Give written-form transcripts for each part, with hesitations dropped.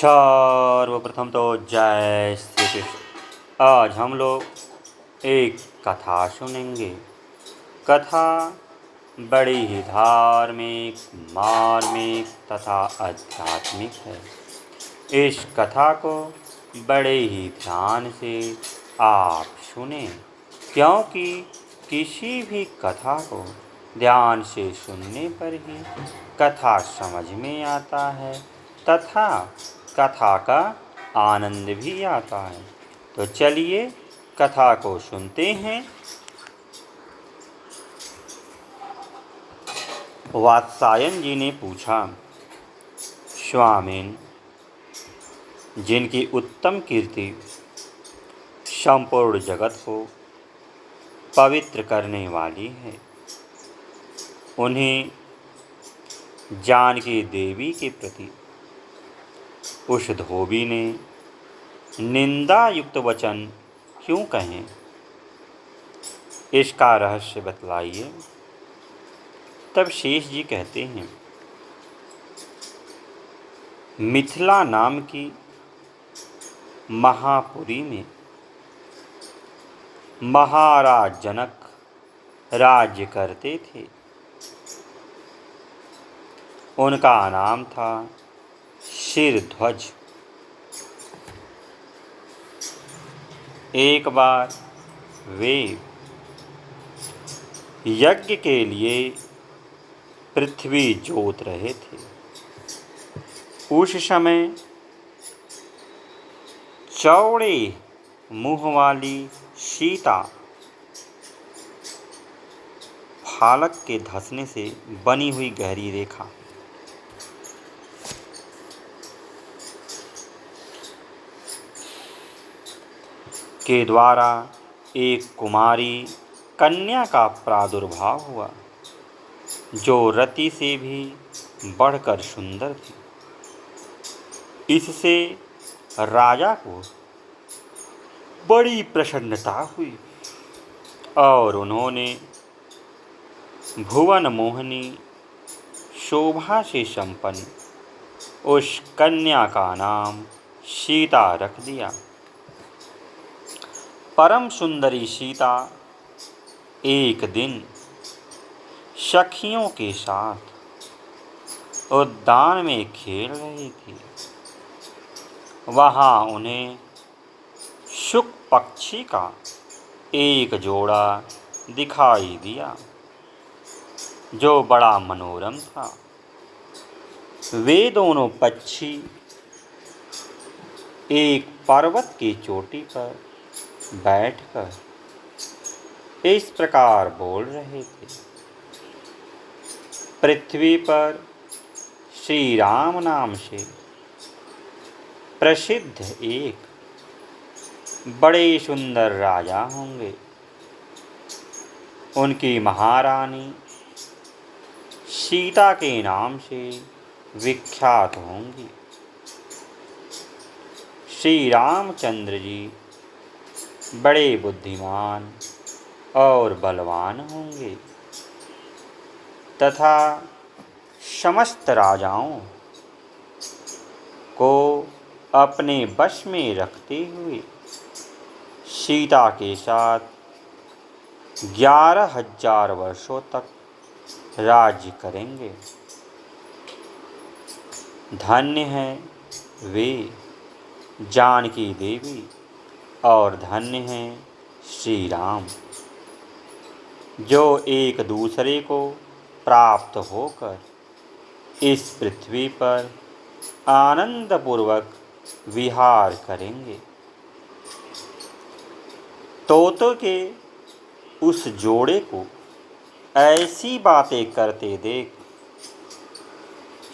सर्वप्रथम तो जय श्री कृष्ण। आज हम लोग एक कथा सुनेंगे। कथा बड़ी ही धार्मिक, मार्मिक तथा आध्यात्मिक है। इस कथा को बड़े ही ध्यान से आप सुने, क्योंकि किसी भी कथा को ध्यान से सुनने पर ही कथा समझ में आता है तथा कथा का आनंद भी आता है। तो चलिए कथा को सुनते हैं। वात्सायन जी ने पूछा, स्वामिन, जिनकी उत्तम कीर्ति संपूर्ण जगत को पवित्र करने वाली है, उन्हें जानकी देवी के प्रति उस धोबी ने निंदा युक्त वचन क्यों कहें? इसका रहस्य बतलाइए। तब शेष जी कहते हैं, मिथिला नाम की महापुरी में महाराज जनक राज्य करते थे। उनका नाम था शिरध्वज। एक बार वे यज्ञ के लिए पृथ्वी जोत रहे थे। उस समय चौड़े मुँह वाली सीता फालक के धंसने से बनी हुई गहरी रेखा के द्वारा एक कुमारी कन्या का प्रादुर्भाव हुआ, जो रति से भी बढ़कर सुंदर थी। इससे राजा को बड़ी प्रसन्नता हुई और उन्होंने भुवन मोहिनी शोभा से संपन्न उस कन्या का नाम सीता रख दिया। परम सुंदरी सीता एक दिन सखियों के साथ उद्यान में खेल रही थी। वहाँ उन्हें शुक पक्षी का एक जोड़ा दिखाई दिया, जो बड़ा मनोरम था। वे दोनों पक्षी एक पर्वत की चोटी पर बैठकर इस प्रकार बोल रहे थे, पृथ्वी पर श्री राम नाम से प्रसिद्ध एक बड़े सुंदर राजा होंगे। उनकी महारानी सीता के नाम से विख्यात होंगी। श्री रामचंद्र जी बड़े बुद्धिमान और बलवान होंगे तथा समस्त राजाओं को अपने वश में रखते हुए सीता के साथ 11,000 वर्षों तक राज्य करेंगे। धन्य है वे जानकी देवी और धन्य हैं श्री राम, जो एक दूसरे को प्राप्त होकर इस पृथ्वी पर आनंदपूर्वक विहार करेंगे। तोतों के उस जोड़े को ऐसी बातें करते देख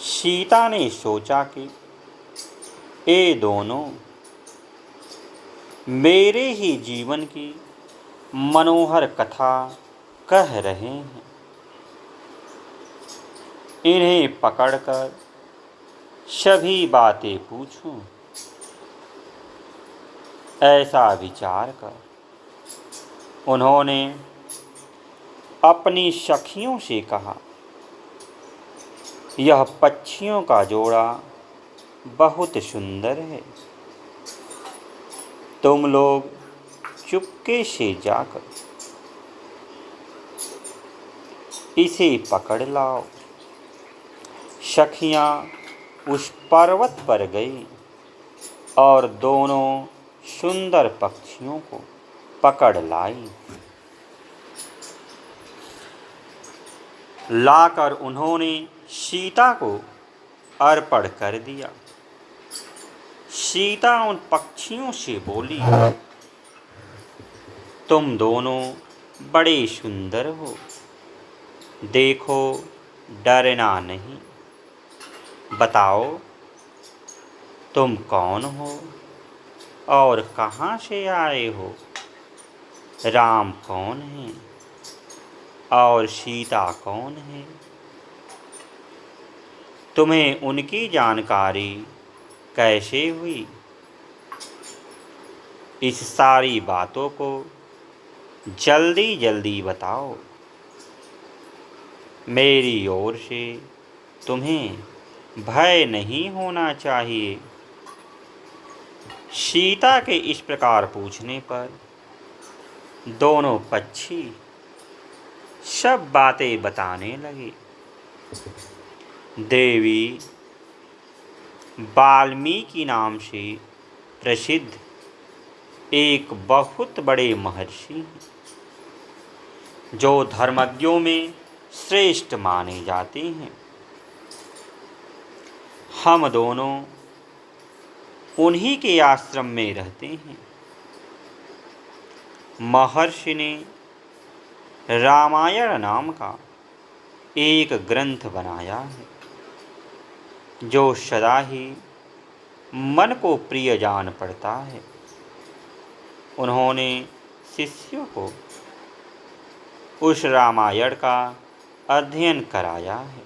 सीता ने सोचा कि ये दोनों मेरे ही जीवन की मनोहर कथा कह रहे हैं। इन्हें पकड़कर सभी बातें पूछूं। ऐसा विचार कर उन्होंने अपनी सखियों से कहा, यह पक्षियों का जोड़ा बहुत सुंदर है। तुम लोग चुपके से जाकर इसे पकड़ लाओ। सखियां उस पर्वत पर गई और दोनों सुंदर पक्षियों को पकड़ लाई। लाकर उन्होंने सीता को अर्पण कर दिया। सीता उन पक्षियों से बोली, तुम दोनों बड़े सुंदर हो, देखो डरना नहीं। बताओ तुम कौन हो और कहाँ से आए हो? राम कौन है और सीता कौन है? तुम्हें उनकी जानकारी कैसे हुई? इस सारी बातों को जल्दी जल्दी बताओ। मेरी ओर से तुम्हें भय नहीं होना चाहिए। सीता के इस प्रकार पूछने पर दोनों पक्षी सब बातें बताने लगे। देवी वाल्मीकि नाम से प्रसिद्ध एक बहुत बड़े महर्षि हैं, जो धर्मज्ञों में श्रेष्ठ माने जाते हैं। हम दोनों उन्हीं के आश्रम में रहते हैं। महर्षि ने रामायण नाम का एक ग्रंथ बनाया है, जो सदा ही मन को प्रिय जान पड़ता है। उन्होंने शिष्यों को उस रामायण का अध्ययन कराया है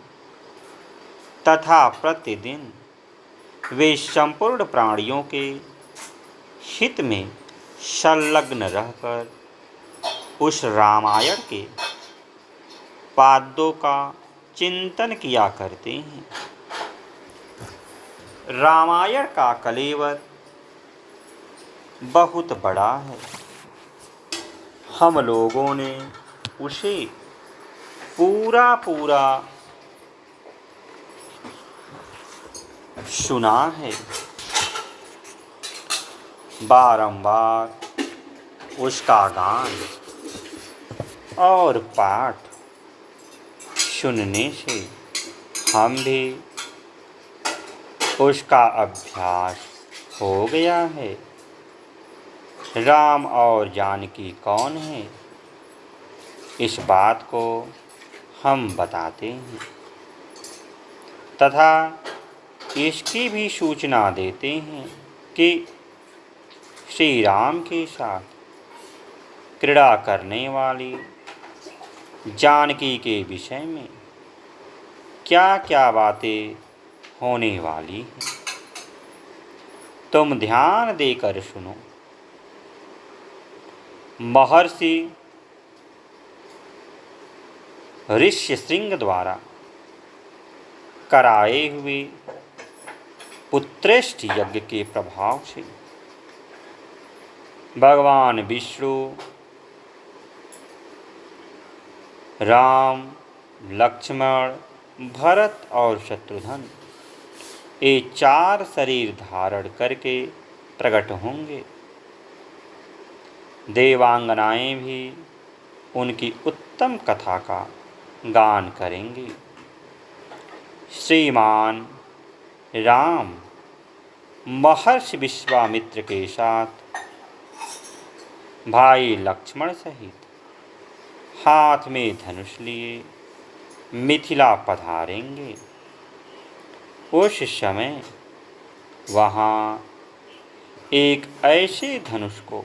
तथा प्रतिदिन वे संपूर्ण प्राणियों के हित में संलग्न रहकर उस रामायण के पादों का चिंतन किया करते हैं। रामायण का कलेवर बहुत बड़ा है। हम लोगों ने उसे पूरा सुना है। बारंबार उसका गान और पाठ सुनने से हम भी उसका अभ्यास हो गया है। राम और जानकी कौन है, इस बात को हम बताते हैं तथा इसकी भी सूचना देते हैं कि श्री राम के साथ क्रीड़ा करने वाली जानकी के विषय में क्या क्या बातें होने वाली हैं। तुम ध्यान देकर सुनो। महर्षि ऋष्यशृंग द्वारा कराए हुए पुत्रेष्ठ यज्ञ के प्रभाव से भगवान विष्णु राम, लक्ष्मण, भरत और शत्रुघ्न ये चार शरीर धारण करके प्रकट होंगे। देवांगनाएं भी उनकी उत्तम कथा का गान करेंगे। श्रीमान राम महर्षि विश्वामित्र के साथ भाई लक्ष्मण सहित हाथ में धनुष लिए मिथिला पधारेंगे। उस समय वहाँ एक ऐसे धनुष को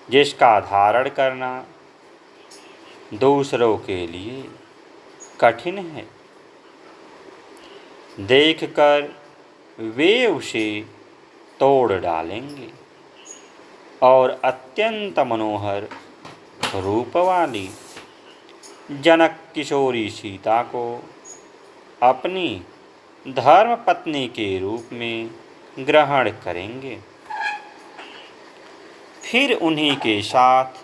जिसका धारण करना दूसरों के लिए कठिन है, देखकर वे उसे तोड़ डालेंगे और अत्यंत मनोहर रूप वाली जनक किशोरी सीता को अपनी धर्म पत्नी के रूप में ग्रहण करेंगे। फिर उन्हीं के साथ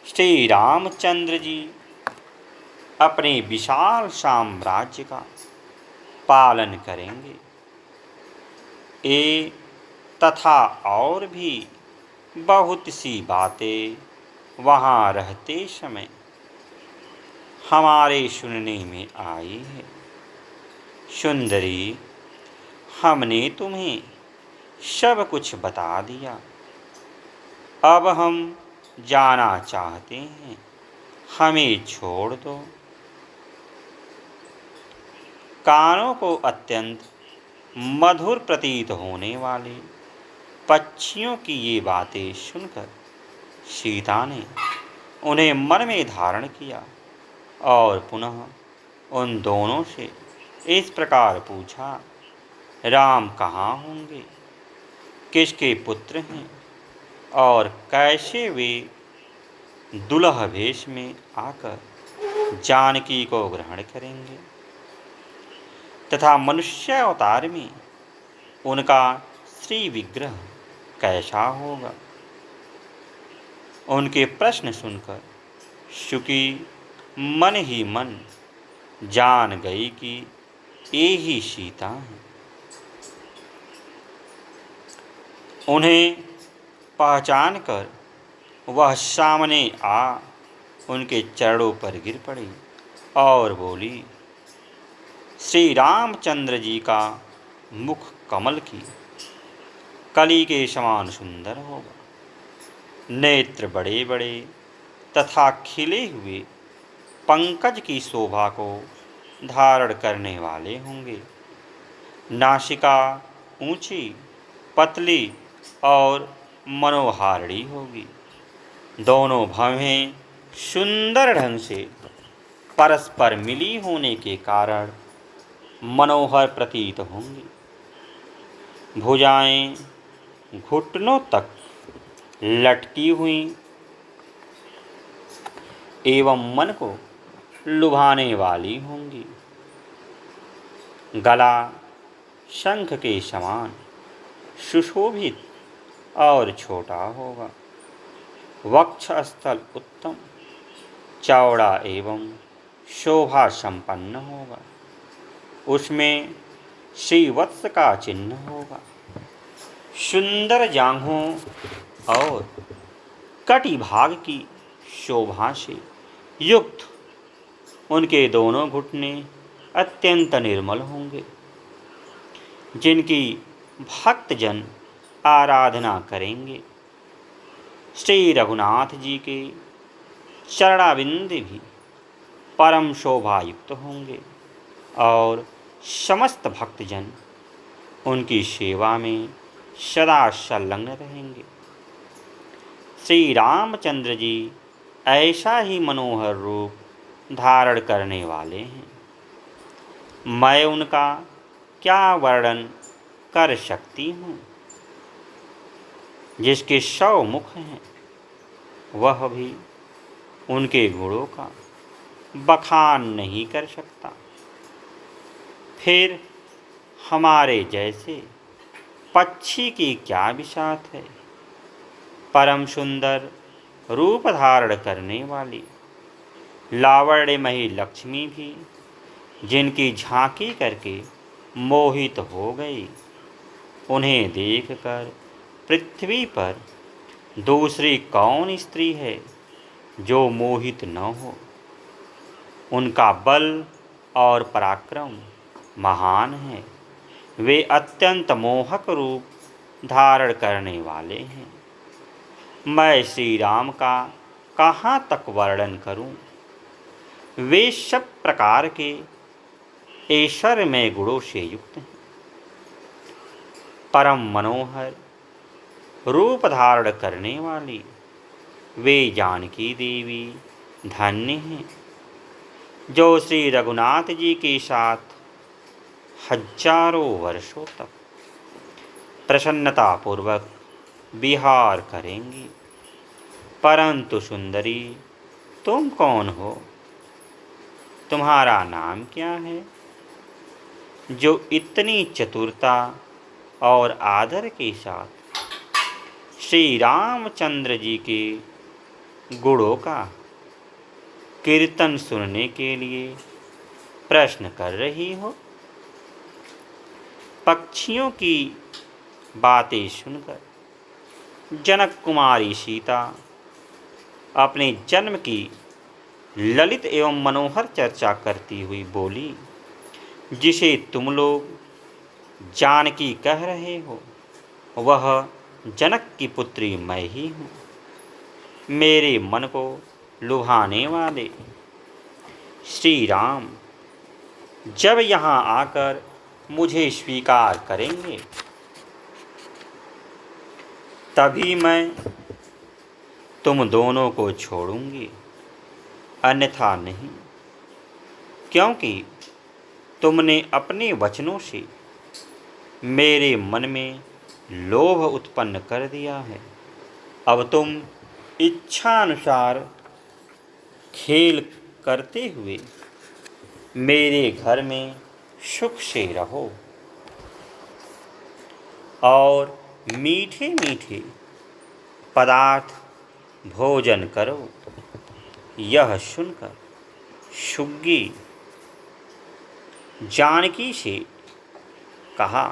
श्री रामचंद्र जी अपने विशाल साम्राज्य का पालन करेंगे। ये तथा और भी बहुत सी बातें वहाँ रहते समय हमारे सुनने में आई है। सुंदरी, हमने तुम्हें सब कुछ बता दिया, अब हम जाना चाहते हैं, हमें छोड़ दो। कानों को अत्यंत मधुर प्रतीत होने वाले पक्षियों की ये बातें सुनकर सीता ने उन्हें मन में धारण किया और पुनः उन दोनों से इस प्रकार पूछा, राम कहाँ होंगे, किसके पुत्र हैं और कैसे वे दुल्हा वेश में आकर जानकी को ग्रहण करेंगे तथा मनुष्य अवतार में उनका श्री विग्रह कैसा होगा। उनके प्रश्न सुनकर शुकी मन ही मन जान गई कि ये ही सीता हैं। उन्हें पहचान कर वह सामने आ उनके चरणों पर गिर पड़ी और बोली, श्री रामचंद्र जी का मुख कमल की कली के समान सुंदर होगा, नेत्र बड़े बड़े तथा खिले हुए पंकज की शोभा को धारण करने वाले होंगे। नासिका ऊंची, पतली और मनोहारिणी होगी। दोनों भवें सुंदर ढंग से परस्पर मिली होने के कारण मनोहर प्रतीत होंगी। भुजाएं घुटनों तक लटकी हुई एवं मन को लुभाने वाली होंगी। गला शंख के समान सुशोभित और छोटा होगा। वक्षस्थल उत्तम, चौड़ा एवं शोभा संपन्न होगा। उसमें श्रीवत्स का चिन्ह होगा। सुंदर जांघों और कटी भाग की शोभा से युक्त उनके दोनों घुटने अत्यंत निर्मल होंगे। जिनकी भक्तजन आराधना करेंगे, श्री रघुनाथ जी के चरणाबिंद भी परम शोभायुक्त होंगे और समस्त भक्तजन उनकी सेवा में सदा संलग्न रहेंगे। श्री रामचंद्र जी ऐसा ही मनोहर रूप धारण करने वाले हैं। मैं उनका क्या वर्णन कर सकती हूँ। जिसके 100 मुख हैं वह भी उनके गुणों का बखान नहीं कर सकता। फिर हमारे जैसे पक्षी की क्या बिसात है। परम सुंदर रूप धारण करने वाली लावण्यमयी लक्ष्मी भी जिनकी झांकी करके मोहित हो गई, उन्हें देखकर पृथ्वी पर दूसरी कौन स्त्री है जो मोहित न हो। उनका बल और पराक्रम महान है। वे अत्यंत मोहक रूप धारण करने वाले हैं। मैं श्री राम का कहाँ तक वर्णन करूं। वे सब प्रकार के ऐश्वर्यमय गुणों से युक्त हैं। परम मनोहर रूप धारण करने वाली वे जानकी देवी धन्य हैं, जो श्री रघुनाथ जी के साथ हजारों वर्षों तक प्रसन्नतापूर्वक विहार करेंगी। परंतु सुंदरी, तुम कौन हो? तुम्हारा नाम क्या है? जो इतनी चतुरता और आदर के साथ श्री रामचंद्र जी के गुणों का कीर्तन सुनने के लिए प्रश्न कर रही हो। पक्षियों की बातें सुनकर जनक कुमारी सीता अपने जन्म की ललित एवं मनोहर चर्चा करती हुई बोली, जिसे तुम लोग जानकी कह रहे हो वह जनक की पुत्री मैं ही हूँ। मेरे मन को लुभाने वाले श्री राम जब यहाँ आकर मुझे स्वीकार करेंगे तभी मैं तुम दोनों को छोड़ूंगी, अन्यथा नहीं, क्योंकि तुमने अपने वचनों से मेरे मन में लोभ उत्पन्न कर दिया है। अब तुम इच्छा अनुसार खेल करते हुए मेरे घर में सुख से रहो और मीठे मीठे पदार्थ भोजन करो। यह सुनकर सुग्गी जानकी से कहा,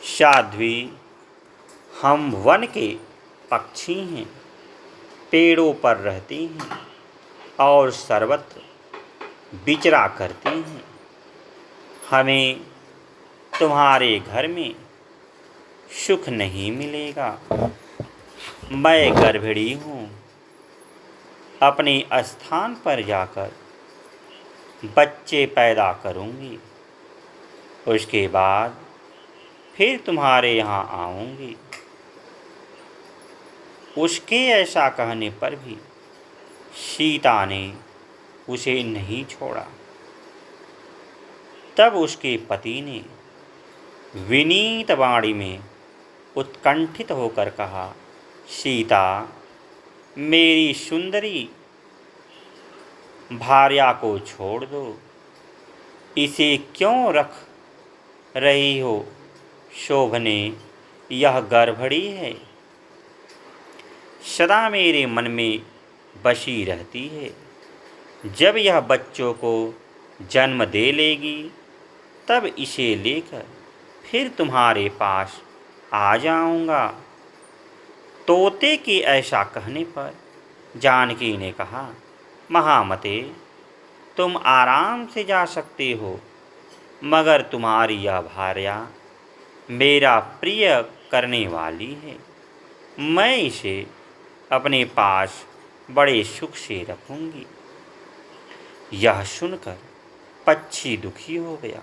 साध्वी, हम वन के पक्षी हैं, पेड़ों पर रहते हैं और सर्वत्र विचरा करते हैं। हमें तुम्हारे घर में सुख नहीं मिलेगा। मैं गर्भिणी हूँ, अपने स्थान पर जाकर बच्चे पैदा करूँगी, उसके बाद फिर तुम्हारे यहाँ आऊँगी। उसके ऐसा कहने पर भी सीता ने उसे नहीं छोड़ा। तब उसके पति ने विनीत वाणी में उत्कंठित होकर कहा, सीता, मेरी सुंदरी भार्या को छोड़ दो, इसे क्यों रख रही हो शोभने, यह गर्भणी है, सदा मेरे मन में बसी रहती है। जब यह बच्चों को जन्म दे लेगी तब इसे लेकर फिर तुम्हारे पास आ जाऊंगा। तोते के ऐसा कहने पर जानकी ने कहा, महामते, तुम आराम से जा सकते हो, मगर तुम्हारी यह भार्या मेरा प्रिय करने वाली है। मैं इसे अपने पास बड़े सुख से रखूंगी। यह सुनकर पक्षी दुखी हो गया।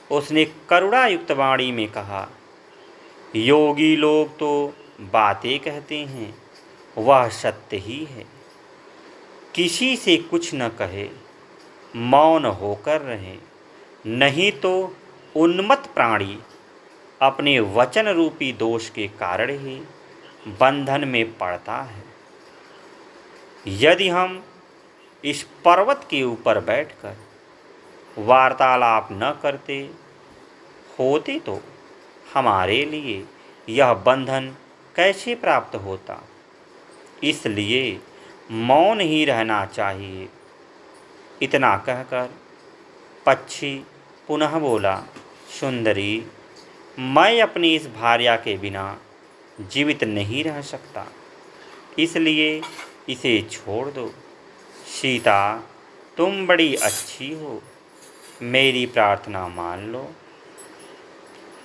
उसने करुणायुक्त वाणी में कहा, योगी लोग तो बातें कहते हैं, वह सत्य ही है। किसी से कुछ न कहे, मौन होकर रहे, नहीं तो उन्मत्त प्राणी अपने वचन रूपी दोष के कारण ही बंधन में पड़ता है। यदि हम इस पर्वत के ऊपर बैठकर वार्तालाप न करते होते तो हमारे लिए यह बंधन कैसे प्राप्त होता। इसलिए मौन ही रहना चाहिए। इतना कहकर पक्षी पुनः बोला, सुंदरी, मैं अपनी इस भार्या के बिना जीवित नहीं रह सकता, इसलिए इसे छोड़ दो। सीता, तुम बड़ी अच्छी हो, मेरी प्रार्थना मान लो।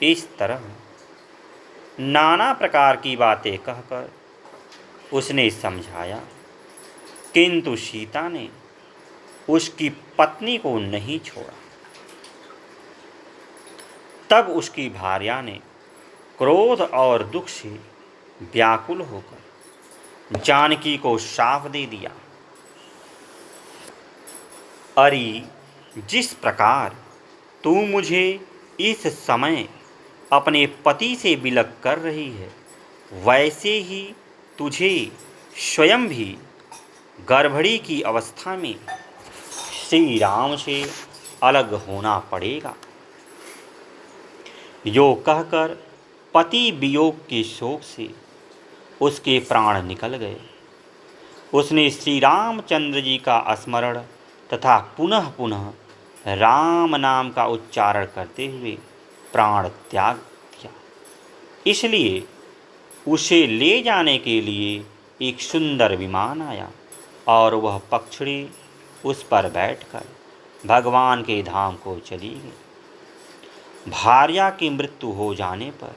इस तरह नाना प्रकार की बातें कहकर उसने समझाया, किंतु सीता ने उसकी पत्नी को नहीं छोड़ा। तब उसकी भार्या ने क्रोध और दुख से व्याकुल होकर जानकी को शाप दे दिया, अरे, जिस प्रकार तू मुझे इस समय अपने पति से विलग कर रही है, वैसे ही तुझे स्वयं भी गर्भणी की अवस्था में श्री राम से अलग होना पड़ेगा। यो कहकर पति वियोग के शोक से उसके प्राण निकल गए। उसने श्री रामचंद्र जी का स्मरण तथा पुनः पुनः राम नाम का उच्चारण करते हुए प्राण त्याग किया। इसलिए उसे ले जाने के लिए एक सुंदर विमान आया और वह पक्षी उस पर बैठकर भगवान के धाम को चली गई। भार्या की मृत्यु हो जाने पर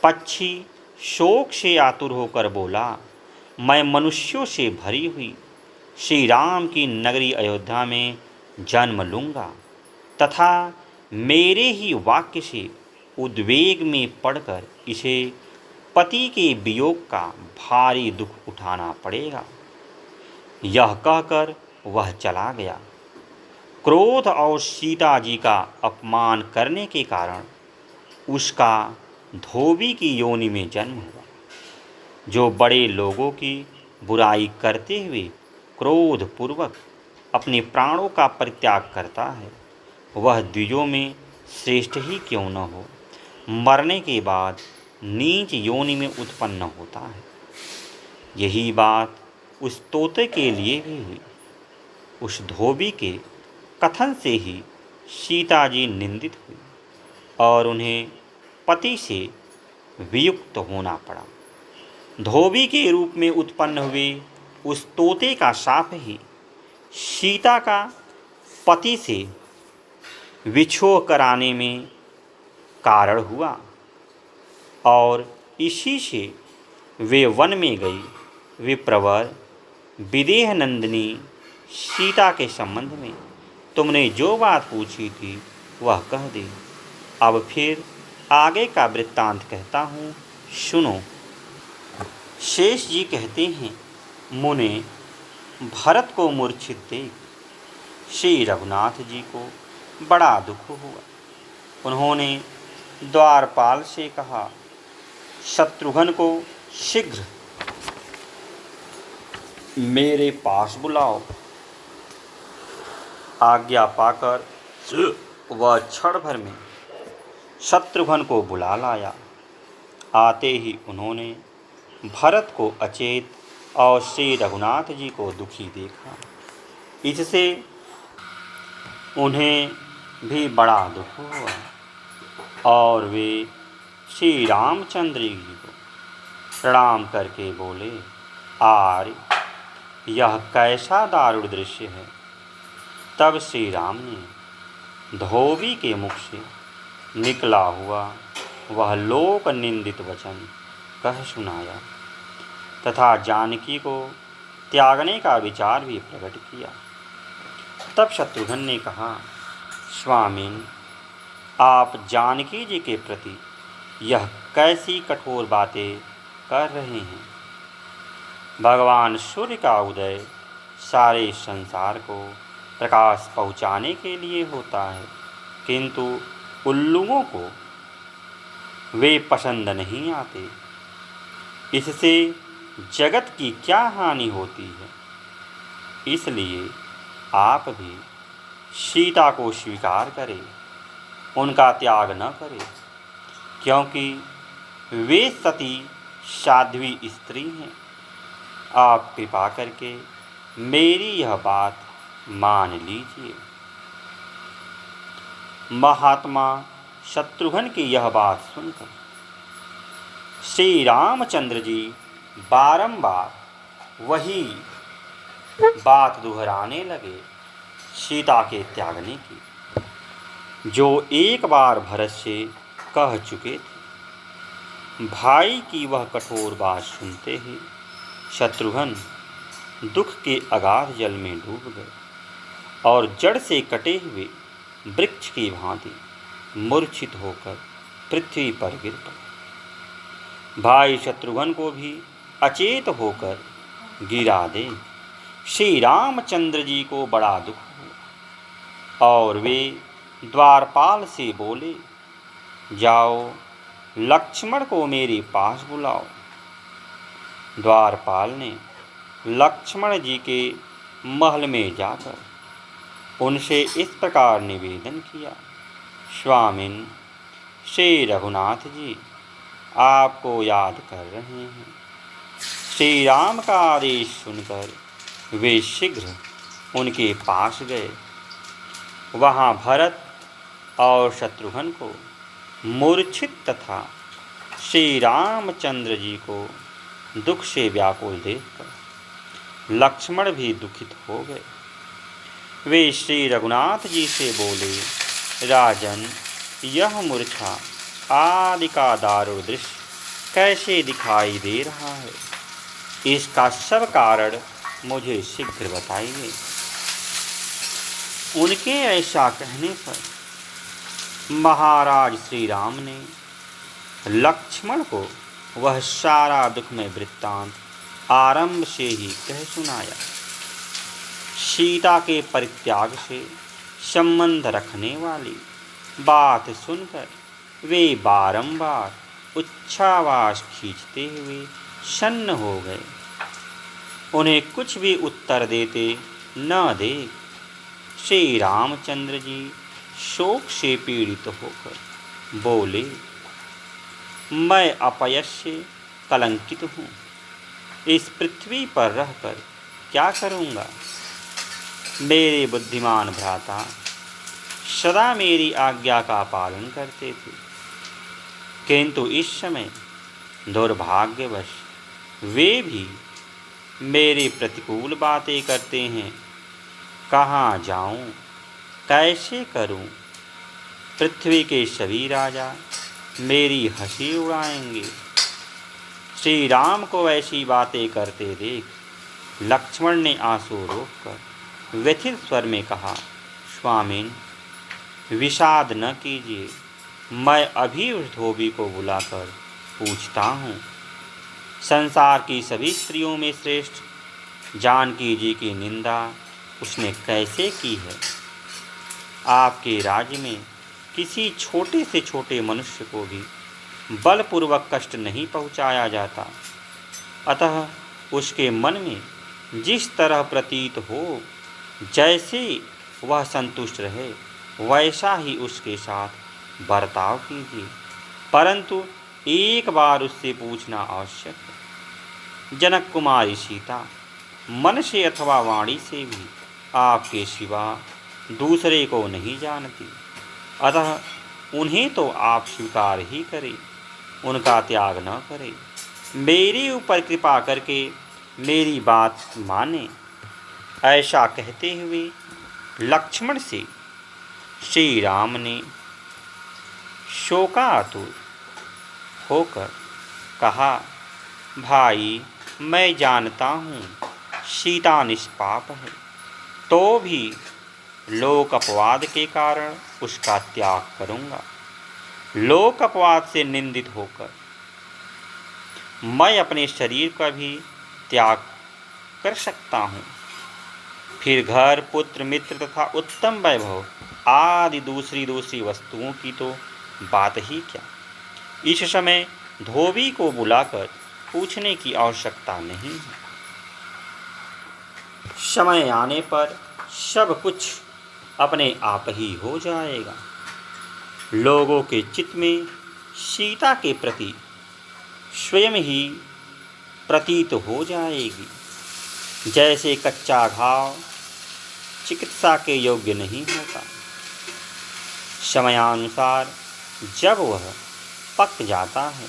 पक्षी शोक से आतुर होकर बोला, मैं मनुष्यों से भरी हुई श्री राम की नगरी अयोध्या में जन्म लूँगा तथा मेरे ही वाक्य से उद्वेग में पड़कर इसे पति के वियोग का भारी दुख उठाना पड़ेगा। यह कहकर वह चला गया। क्रोध और सीता जी का अपमान करने के कारण उसका धोबी की योनि में जन्म हुआ। जो बड़े लोगों की बुराई करते हुए क्रोधपूर्वक अपने प्राणों का परित्याग करता है, वह द्विजों में श्रेष्ठ ही क्यों न हो, मरने के बाद नीच योनि में उत्पन्न होता है। यही बात उस तोते के लिए भी हुई। उस धोबी के कथन से ही सीता जी निंदित हुई और उन्हें पति से वियुक्त होना पड़ा। धोबी के रूप में उत्पन्न हुए उस तोते का शाप ही सीता का पति से विछोह कराने में कारण हुआ और इसी से वे वन में गई। विप्रवर विदेह नंदिनी सीता के संबंध में तुमने जो बात पूछी थी वह कह दी। अब फिर आगे का वृत्तांत कहता हूँ, सुनो। शेष जी कहते हैं, मुने भरत को मूर्छित देख श्री रघुनाथ जी को बड़ा दुख हुआ। उन्होंने द्वारपाल से कहा, शत्रुघ्न को शीघ्र मेरे पास बुलाओ। आज्ञा पाकर वह क्षण भर में शत्रुघ्न को बुला लाया। आते ही उन्होंने भरत को अचेत और श्री रघुनाथ जी को दुखी देखा। इससे उन्हें भी बड़ा दुख हुआ और वे श्री रामचंद्र जी को प्रणाम करके बोले, आर्य यह कैसा दारुण दृश्य है। तब श्री राम ने धोबी के मुख से निकला हुआ वह लोक निंदित वचन कह सुनाया तथा जानकी को त्यागने का विचार भी प्रकट किया। तब शत्रुघ्न ने कहा, स्वामिन, आप जानकी जी के प्रति यह कैसी कठोर बातें कर रहे हैं। भगवान सूर्य का उदय सारे संसार को प्रकाश पहुँचाने के लिए होता है, किंतु उल्लुओं को वे पसंद नहीं आते। इससे जगत की क्या हानि होती है। इसलिए आप भी सीता को स्वीकार करें, उनका त्याग न करें, क्योंकि वे सती साध्वी स्त्री हैं। आप कृपा करके मेरी यह बात मान लीजिए। महात्मा शत्रुघ्न की यह बात सुनकर श्री रामचंद्र जी बारंबार वही बात दोहराने लगे सीता के त्यागने की, जो एक बार भरत से कह चुके थे। भाई की वह कठोर बात सुनते ही शत्रुघ्न दुख के अगाध जल में डूब गए और जड़ से कटे हुए वृक्ष की भांति मूर्छित होकर पृथ्वी पर गिर पड़े। भाई शत्रुघ्न को भी अचेत होकर गिरा दे श्री रामचंद्र जी को बड़ा दुख हुआ और वे द्वारपाल से बोले, जाओ लक्ष्मण को मेरे पास बुलाओ। द्वारपाल ने लक्ष्मण जी के महल में जाकर उनसे इस प्रकार निवेदन किया, स्वामिन, श्री रघुनाथ जी आपको याद कर रहे हैं। श्री राम का आदेश सुनकर वे शीघ्र उनके पास गए। वहाँ भरत और शत्रुघ्न को मूर्छित तथा श्री रामचंद्र जी को दुख से व्याकुल देखकर लक्ष्मण भी दुखित हो गए। वे श्री रघुनाथ जी से बोले, राजन, यह मूर्छा आदि का दारुण दृश्य कैसे दिखाई दे रहा है, इसका सब कारण मुझे शीघ्र बताइए। उनके ऐसा कहने पर महाराज श्री राम ने लक्ष्मण को वह सारा दुखमय वृत्तांत आरंभ से ही कह सुनाया। सीता के परित्याग से संबंध रखने वाली बात सुनकर वे बारंबार उच्छ्वास खींचते हुए सन्न हो गए। उन्हें कुछ भी उत्तर देते न देख श्री रामचंद्र जी शोक से पीड़ित होकर बोले, मैं अपयश से कलंकित हूँ, इस पृथ्वी पर रहकर क्या करूँगा। मेरे बुद्धिमान भ्राता सदा मेरी आज्ञा का पालन करते थे, किंतु इस समय दुर्भाग्यवश वे भी मेरे प्रतिकूल बातें करते हैं। कहाँ जाऊँ, कैसे करूँ। पृथ्वी के सभी राजा मेरी हंसी उड़ाएंगे। श्री राम को ऐसी बातें करते देख लक्ष्मण ने आंसू रोककर व्यथित स्वर में कहा, स्वामिन, विषाद न कीजिए, मैं अभी उस धोबी को बुलाकर पूछता हूँ। संसार की सभी स्त्रियों में श्रेष्ठ जानकी जी की निंदा उसने कैसे की है। आपके राज्य में किसी छोटे से छोटे मनुष्य को भी बलपूर्वक कष्ट नहीं पहुँचाया जाता, अतः उसके मन में जिस तरह प्रतीत हो, जैसे वह संतुष्ट रहे, वैसा ही उसके साथ बर्ताव कीजिए, परंतु एक बार उससे पूछना आवश्यक है। जनक कुमारी सीता मन से अथवा वाणी से भी आपके सिवा दूसरे को नहीं जानती, अतः उन्हें तो आप स्वीकार ही करें, उनका त्याग न करें। मेरे ऊपर कृपा करके मेरी बात माने। ऐसा कहते हुए लक्ष्मण से श्री राम ने शोकातुर होकर कहा, भाई, मैं जानता हूँ सीता निष्पाप है, तो भी लोक अपवाद के कारण उसका त्याग करूँगा। लोक अपवाद से निंदित होकर मैं अपने शरीर का भी त्याग कर सकता हूँ, फिर घर, पुत्र, मित्र तथा उत्तम वैभव आदि दूसरी वस्तुओं की तो बात ही क्या। इस समय धोबी को बुलाकर पूछने की आवश्यकता नहीं है। समय आने पर सब कुछ अपने आप ही हो जाएगा। लोगों के चित्त में सीता के प्रति स्वयं ही प्रतीत हो जाएगी, जैसे कच्चा घाव चिकित्सा के योग्य नहीं होता। समयानुसार जब वह पक जाता है,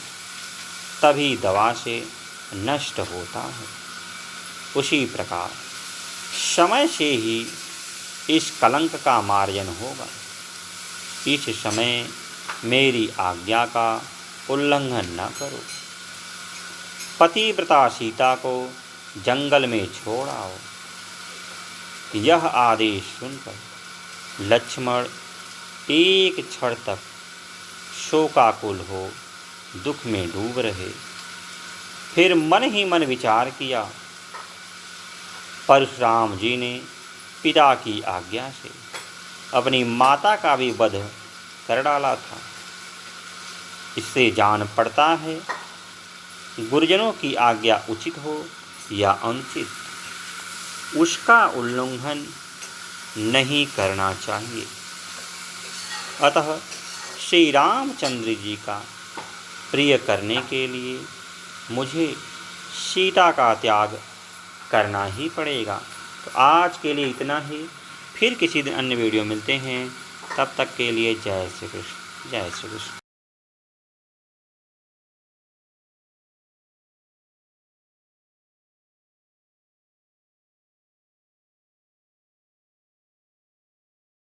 तभी दवा से नष्ट होता है। उसी प्रकार समय से ही इस कलंक का मार्जन होगा। इस समय मेरी आज्ञा का उल्लंघन न करो। पतिव्रता सीता को जंगल में छोड़ आओ। यह आदेश सुनकर लक्ष्मण एक क्षण तक शोकाकुल हो दुख में डूब रहे। फिर मन ही मन विचार किया, परशुराम जी ने पिता की आज्ञा से अपनी माता का भी वध कर डाला था। इससे जान पड़ता है गुरुजनों की आज्ञा उचित हो या अनुचित, उसका उल्लंघन नहीं करना चाहिए। अतः श्री रामचंद्र जी का प्रिय करने के लिए मुझे सीता का त्याग करना ही पड़ेगा। तो आज के लिए इतना ही, फिर किसी दिन अन्य वीडियो मिलते हैं। तब तक के लिए जय श्री कृष्ण, जय श्री कृष्ण।